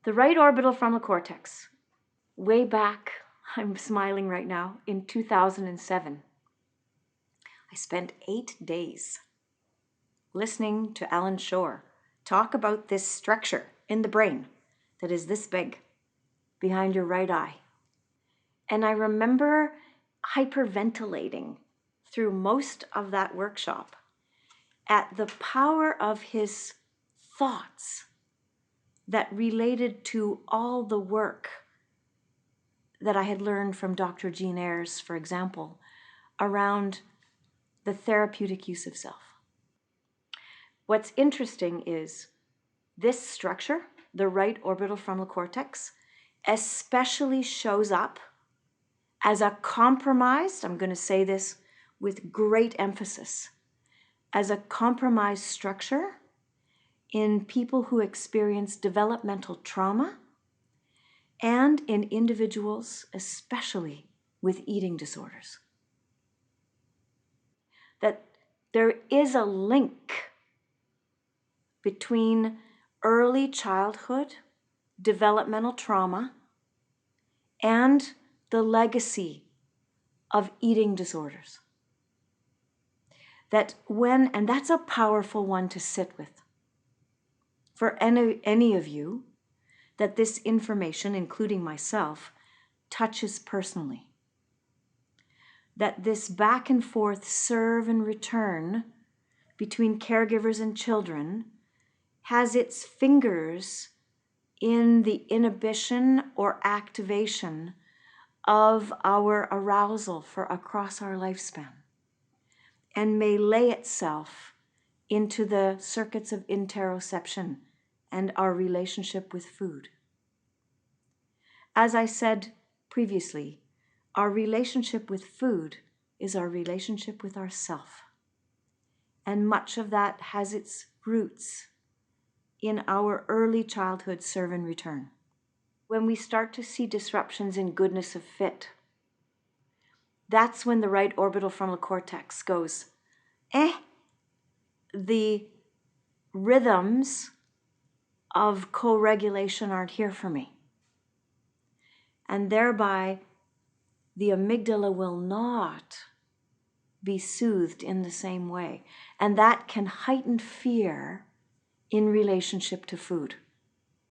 The right orbitofrontal cortex, way back, I'm smiling right now, in 2007, I spent 8 days listening to Alan Shore talk about this structure in the brain that is this big behind your right eye. And I remember hyperventilating through most of that workshop at the power of his thoughts that related to all the work that I had learned from Dr. Jean Ayres, for example, around the therapeutic use of self. What's interesting is this structure, the right orbitofrontal cortex, especially shows up as a compromised, I'm going to say this with great emphasis, as a compromised structure in people who experience developmental trauma and in individuals, especially with eating disorders. That there is a link between early childhood, developmental trauma, and the legacy of eating disorders. And that's a powerful one to sit with. For any of you, that this information, including myself, touches personally. That this back and forth serve and return between caregivers and children has its fingers in the inhibition or activation of our arousal for across our lifespan, and may lay itself into the circuits of interoception and our relationship with food. As I said previously, our relationship with food is our relationship with ourself. And much of that has its roots in our early childhood serve and return. When we start to see disruptions in goodness of fit, that's when the right orbitofrontal cortex goes, the rhythms of co-regulation aren't here for me. And thereby, the amygdala will not be soothed in the same way. And that can heighten fear in relationship to food.